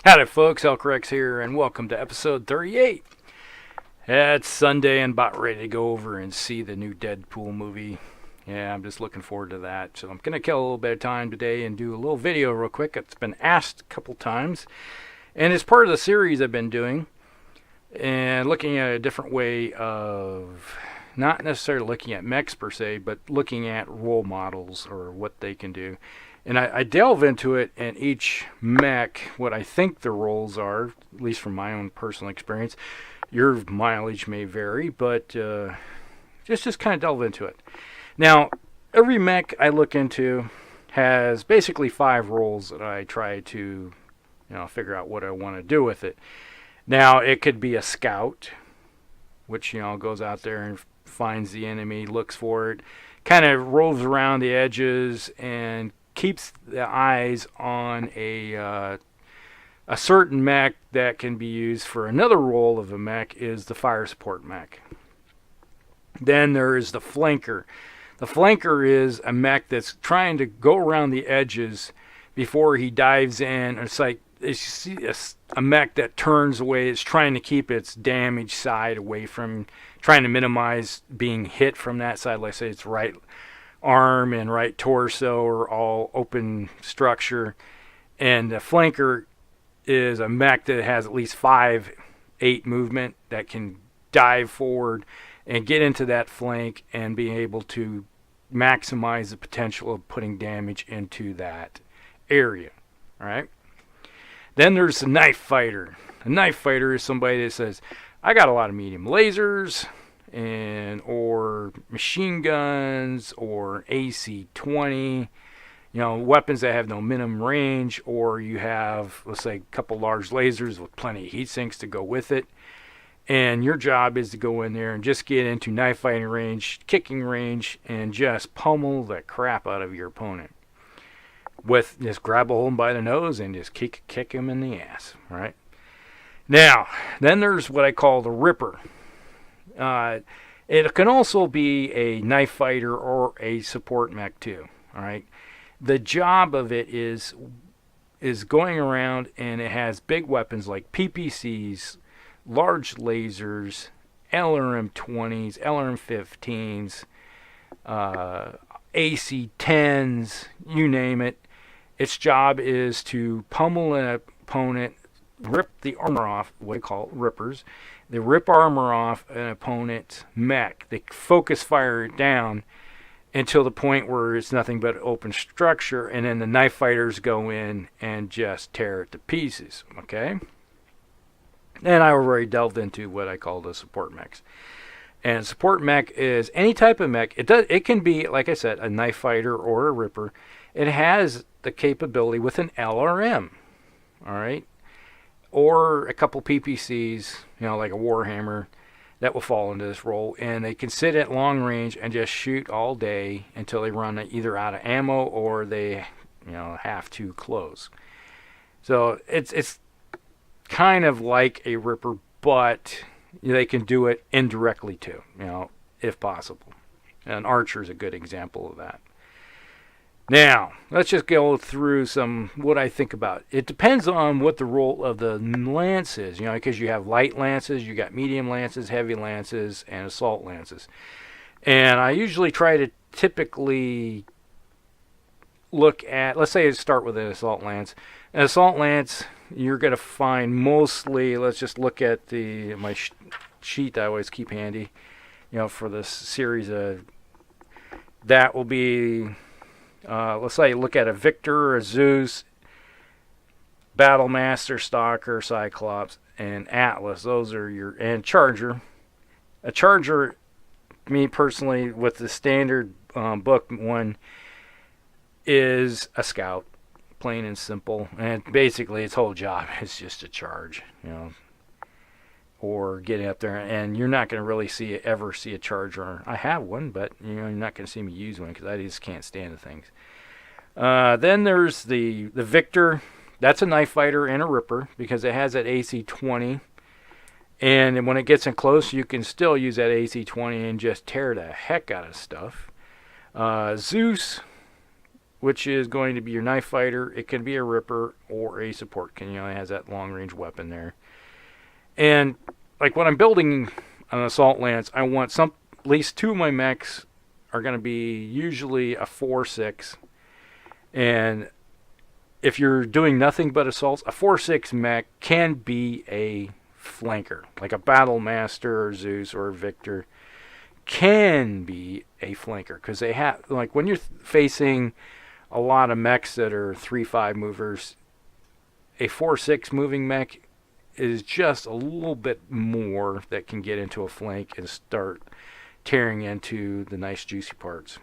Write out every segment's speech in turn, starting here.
Howdy folks, Elcrex here, and welcome to episode 38. It's Sunday and about ready to go over and see the new Deadpool movie. Yeah, I'm just looking forward to that. So I'm going to kill a little bit of time today and do a little video real quick. It's been asked a couple times. And it's part of the series I've been doing. And looking at a different way of, not necessarily looking at mechs per se, but looking at role models or what they can do. And I delve into it in each mech, what I think the roles are, at least from my own personal experience. Your mileage may vary, but just kind of delve into it. Now, every mech I look into has basically 5 roles that I try to, figure out what I want to do with it. Now, it could be a scout, which, goes out there and finds the enemy, looks for it, kind of roves around the edges and keeps the eyes on a certain mech that can be used for another role of a mech is the fire support mech. Then there is the flanker. The flanker is a mech that's trying to go around the edges before he dives in. It's like it's a mech that turns away. It's trying to keep its damaged side away from, trying to minimize being hit from that side. Let's say it's right arm and right torso are all open structure, and the flanker is a mech that has at least 5-8 movement that can dive forward and get into that flank and be able to maximize the potential of putting damage into that area. All right. Then there's the knife fighter. A knife fighter is somebody that says, I got a lot of medium lasers or machine guns or AC-20, weapons that have no minimum range, or you have, let's say, a couple large lasers with plenty of heat sinks to go with it. And your job is to go in there and just get into knife fighting range, kicking range, and just pummel the crap out of your opponent. Just grab a hold by the nose and just kick him in the ass, right? Now, then there's what I call the Ripper. It can also be a knife fighter or a support mech too. All right. The job of it is going around, and it has big weapons like PPCs, large lasers, LRM-20s, LRM-15s, AC-10s, you name it. Its job is to pummel an opponent, rip the armor off, what they call rippers. They rip armor off an opponent's mech. They focus fire it down until the point where it's nothing but open structure, and then the knife fighters go in and just tear it to pieces. Okay? And I already delved into what I call the support mechs. And support mech is any type of mech. It can be, like I said, a knife fighter or a ripper. It has the capability with an LRM. All right? Or a couple PPCs, like a Warhammer, that will fall into this role. And they can sit at long range and just shoot all day until they run either out of ammo or they, have to close. So it's kind of like a Ripper, but they can do it indirectly too, if possible. And Archer is a good example of that. Now, let's just go through what I think about. It depends on what the role of the lance is, because you have light lances, you got medium lances, heavy lances, and assault lances. And I usually try to typically look at, let's say I start with an assault lance. An assault lance, you're going to find mostly, let's just look at my sheet I always keep handy, for this series. That will be... let's say you look at a Victor, a Zeus, Battlemaster, Stalker, Cyclops, and Atlas. Those are and Charger. A Charger, me personally, with the standard book one, is a scout, plain and simple. And basically its whole job is just to charge, or getting up there, and you're not going to really ever see a Charger. I have one, but you're not going to see me use one because I just can't stand the things. Then there's the Victor. That's a knife fighter and a Ripper because it has that AC-20. And when it gets in close, you can still use that AC-20 and just tear the heck out of stuff. Zeus which is going to be your knife fighter. It can be a ripper or a support. It has that long range weapon there. And like when I'm building an assault lance, I want at least 2 of my mechs are going to be usually a 4/6. And if you're doing nothing but assaults, a 4/6 mech can be a flanker, like a Battlemaster or Zeus or Victor can be a flanker, because they have, like, when you're facing a lot of mechs that are 3/5 movers, a 4/6 moving mech is just a little bit more that can get into a flank and start tearing into the nice juicy parts.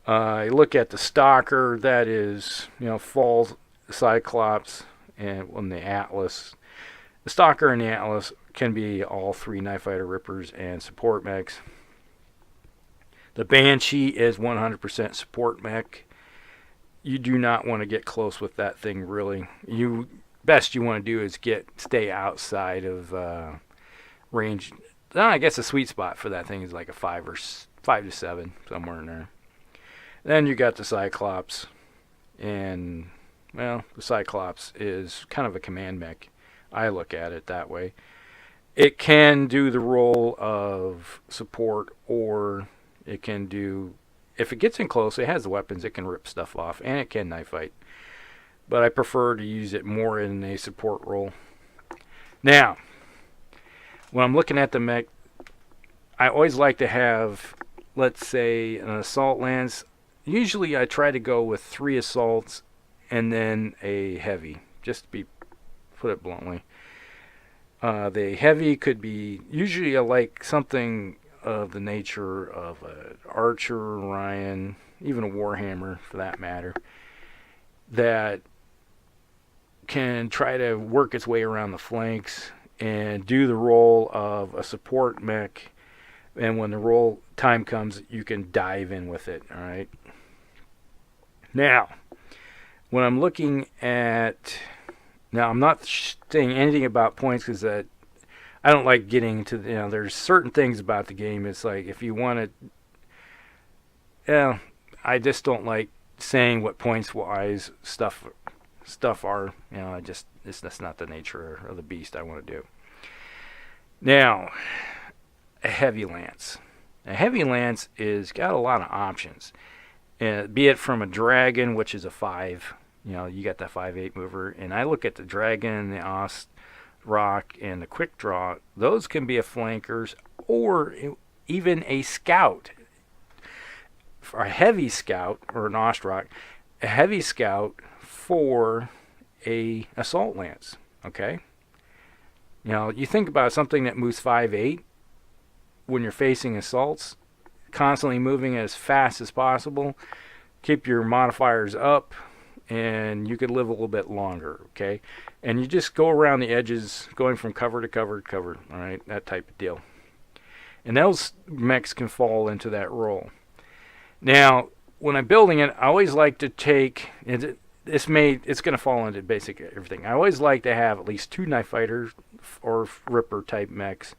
You look at the Stalker, that is, Fall, Cyclops, and the Atlas. The Stalker and the Atlas can be all 3 Knife Fighter Rippers and support mechs. The Banshee is 100% support mech. You do not want to get close with that thing, really. Best you want to do is stay outside of range. I guess the sweet spot for that thing is like a 5 to 7, somewhere in there. Then you got the Cyclops, and the Cyclops is kind of a command mech. I look at it that way. It can do the role of support, or it can do, if it gets in close, it has the weapons, it can rip stuff off, and it can knife fight. But I prefer to use it more in a support role. Now, when I'm looking at the mech, I always like to have, let's say, an assault lance. Usually I try to go with 3 assaults and then a heavy, just to put it bluntly. The heavy could be, usually I like something of the nature of an Archer, Ryan, even a Warhammer for that matter, that can try to work its way around the flanks and do the role of a support mech. And when the roll time comes, you can dive in with it, all right? Now, when I'm looking at... Now, I'm not saying anything about points, because I don't like getting into... there's certain things about the game. It's like, if you want to... I just don't like saying what points-wise stuff are. That's not the nature of the beast I want to do. Now, a heavy lance. A heavy lance is got a lot of options. Be it from a dragon, which is a 5. You got that 5/8 mover. And I look at the dragon, the Ost Rock, and the quick draw. Those can be a flankers, or even a scout. For a heavy scout, or an Ost Rock, a heavy scout for a assault lance. Okay? You think about something that moves 5/8 when you're facing assaults, constantly moving as fast as possible. Keep your modifiers up, and you could live a little bit longer, okay? And you just go around the edges, going from cover to cover to cover, all right? That type of deal. And those mechs can fall into that role. Now, when I'm building it, I always like to take... It's going to fall into basic everything. I always like to have at least 2 knife fighters or ripper type mechs.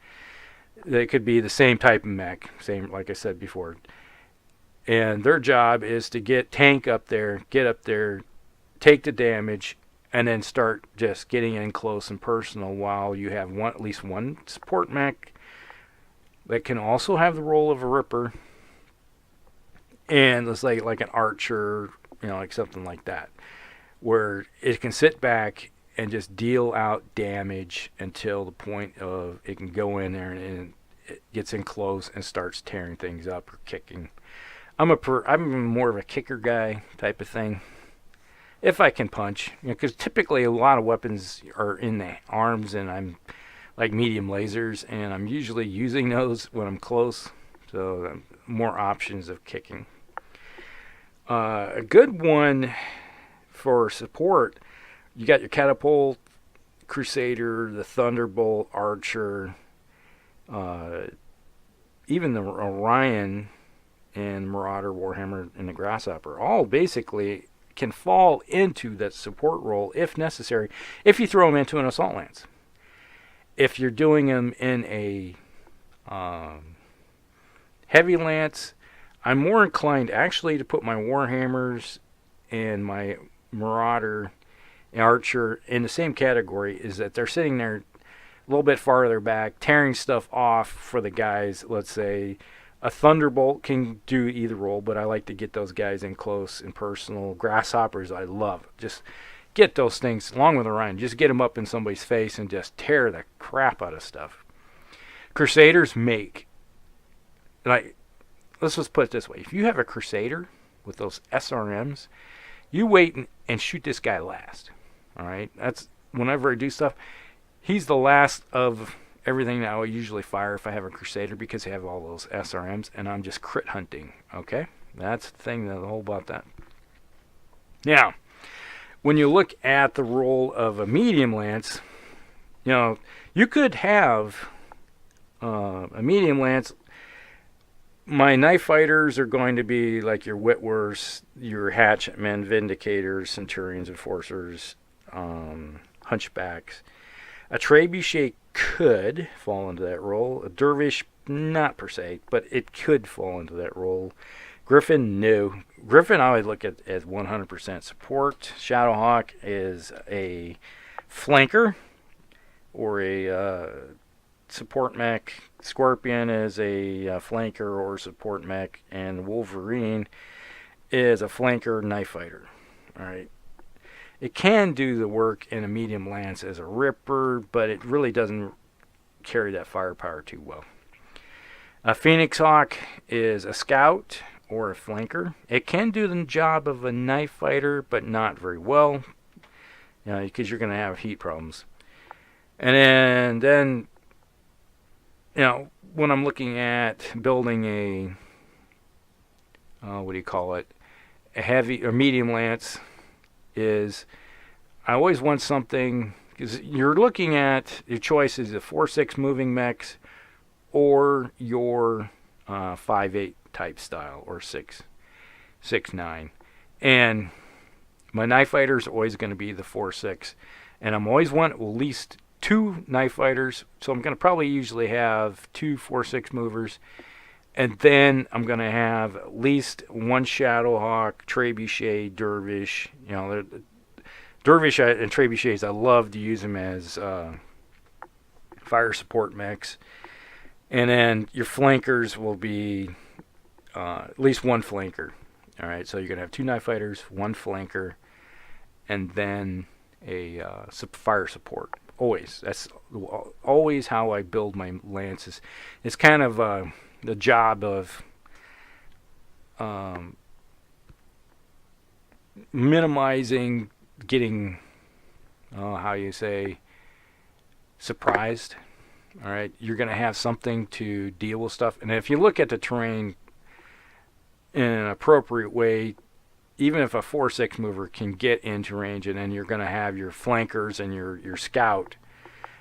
They could be the same type of mech, same like I said before. And their job is to get up there, take the damage, and then start just getting in close and personal, while you have at least one support mech that can also have the role of a ripper. And let's say like an archer, like something like that, where it can sit back and just deal out damage until the point of it can go in there and it gets in close and starts tearing things up or kicking. I'm more of a kicker guy type of thing, if I can punch, because typically a lot of weapons are in the arms, and I'm like medium lasers, and I'm usually using those when I'm close, so more options of kicking. A good one for support, you got your Catapult, Crusader, the Thunderbolt, Archer, even the Orion and Marauder, Warhammer, and the Grasshopper, all basically can fall into that support role if necessary, if you throw them into an assault lance. If you're doing them in a heavy lance, I'm more inclined actually to put my Warhammers and my Marauder Archer in the same category, is that they're sitting there a little bit farther back, tearing stuff off for the guys. Let's say a Thunderbolt can do either role, but I like to get those guys in close and personal. Grasshoppers, I love. Just get those things, along with Orion, just get them up in somebody's face and just tear the crap out of stuff. Crusaders make, like, let's just put it this way. If you have a Crusader with those SRMs, you wait and shoot this guy last. All right? That's whenever I do stuff. He's the last of everything that I will usually fire if I have a Crusader, because I have all those SRMs, and I'm just crit hunting. Okay? That's the thing, the whole about that. Now, when you look at the role of a medium lance, you know, you could have a medium lance. My knife fighters are going to be like your Whitworths, your Hatchetmen, Vindicators, Centurions, Enforcers, Hunchbacks. A Trebuchet could fall into that role. A Dervish, not per se, but it could fall into that role. Griffin, no. Griffin, I would look at as 100% support. Shadowhawk is a flanker or a support mech. Scorpion is a flanker or support mech. And Wolverine is a flanker knife fighter. All right. It can do the work in a medium lance as a ripper, but it really doesn't carry that firepower too well. A Phoenix Hawk is a scout or a flanker. It can do the job of a knife fighter, but not very well, you know, because you're going to have heat problems. And then, you know, when I'm looking at building a, what do you call it, a heavy or medium lance, is I always want something, because you're looking at your choices of 4/6 moving mechs or your 5/8 type style or 6/9. And my knife fighter is always going to be the 4/6, and I'm always want at least 2 knife fighters, so I'm going to probably usually have 2 4/6 movers. And then I'm going to have at least 1 Shadowhawk, Trebuchet, Dervish. You know, Dervish and Trebuchets, I love to use them as fire support mechs. And then your flankers will be at least 1 flanker. All right, so you're going to have 2 knife fighters, 1 flanker, and then a fire support. Always. That's always how I build my lances. It's kind of the job of minimizing getting, how you say, surprised. All right, you're going to have something to deal with stuff. And if you look at the terrain in an appropriate way, even if a 4/6 mover can get into range, and then you're going to have your flankers and your scout,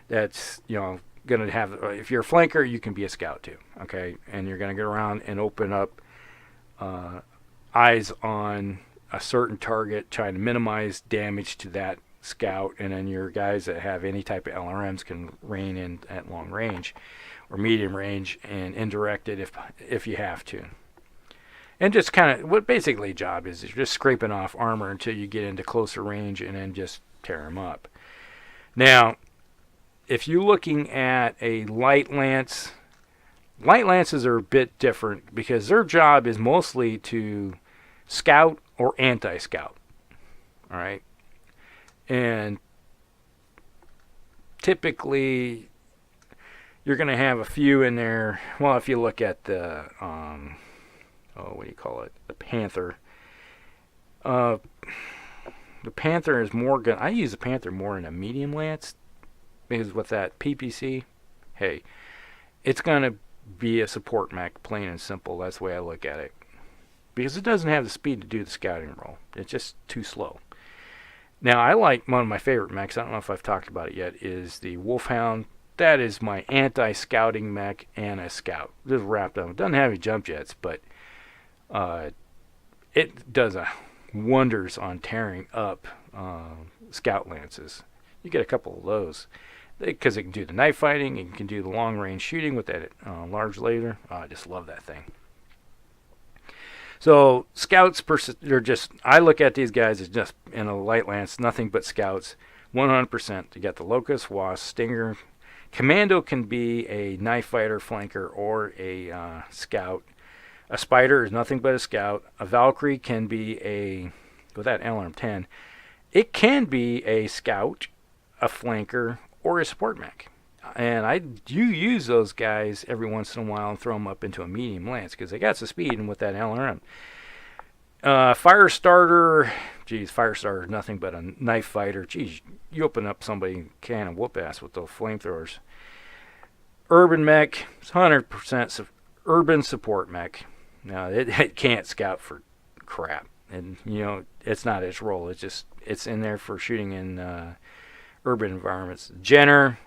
that's, you know, going to have, if you're a flanker, you can be a scout too, okay? And you're going to get around and open up eyes on a certain target, trying to minimize damage to that scout, and then your guys that have any type of LRMs can rein in at long range or medium range and indirect it if you have to. And just kind of, what basically job is just scraping off armor until you get into closer range and then just tear them up. Now, if you're looking at a light lance, light lances are a bit different because their job is mostly to scout or anti-scout. All right? And typically, you're going to have a few in there. Well, if you look at the, what do you call it? The Panther. The Panther is more good. I use the Panther more in a medium lance because with that PPC, hey, it's going to be a support mech, plain and simple. That's the way I look at it. Because it doesn't have the speed to do the scouting role. It's just too slow. Now, I like one of my favorite mechs, I don't know if I've talked about it yet, is the Wolfhound. That is my anti-scouting mech and a scout. Just wrapped up. It doesn't have any jump jets, but it does wonders on tearing up scout lances. You get a couple of those because it can do the knife fighting, it can do the long range shooting with that large laser. I just love that thing. So scouts, they're just, I look at these guys as just in a light lance, nothing but scouts. 100%. You got the locust, wasp, stinger. Commando can be a knife fighter, flanker, or a scout. A spider is nothing but a scout. A Valkyrie can be a, with that LRM 10, it can be a scout, a flanker, or a support mech. And I do use those guys every once in a while and throw them up into a medium lance because they got some speed and with that LRM. Firestarter, geez, Firestarter is nothing but a knife fighter. Geez, you open up somebody can and whoop ass with those flamethrowers. Urban mech, 100% urban support mech. Now, it can't scout for crap. And, you know, it's not its role. It's in there for shooting in urban environments. Jenner,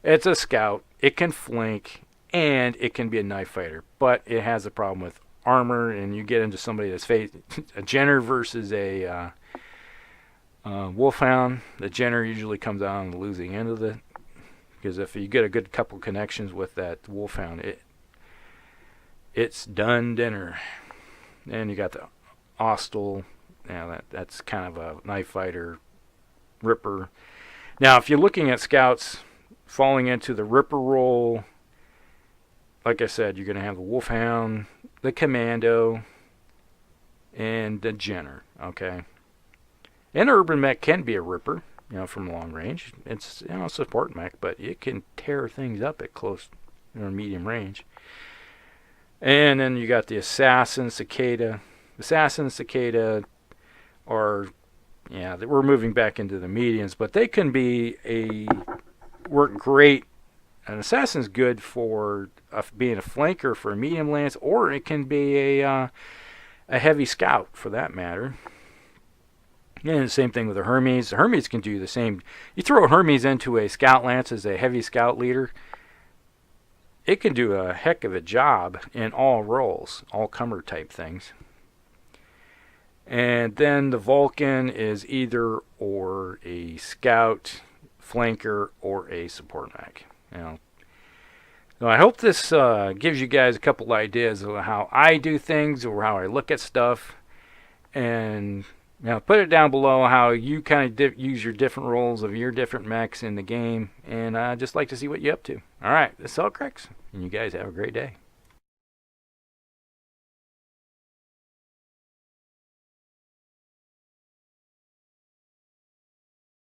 it's a scout. It can flank, and it can be a knife fighter. But it has a problem with armor, and you get into somebody that's a Jenner versus a Wolfhound. The Jenner usually comes out on the losing end of it. Because if you get a good couple connections with that Wolfhound, it's done dinner. And you got the Hostile. Now that's kind of a knife fighter, Ripper. Now, if you're looking at scouts falling into the Ripper role, like I said, you're going to have the Wolfhound, the Commando, and the Jenner. Okay. An urban mech can be a Ripper, you know, from long range. It's, you know, a support mech, but it can tear things up at close or medium range. And then you got the Assassin, Cicada. Assassin, Cicada are, yeah, we're moving back into the mediums, but they can work great. An Assassin's good for being a flanker for a medium lance, or it can be a heavy scout for that matter. And the same thing with the Hermes. The Hermes can do the same. You throw a Hermes into a scout lance as a heavy scout leader, it can do a heck of a job in all roles, all comer type things. And then the Vulcan is either or a scout, flanker, or a support mech. You know. So I hope this gives you guys a couple ideas of how I do things or how I look at stuff. And you know, put it down below how you kind of use your different roles of your different mechs in the game. And I'd just like to see what you're up to. All right, this is Elcrex, and you guys have a great day.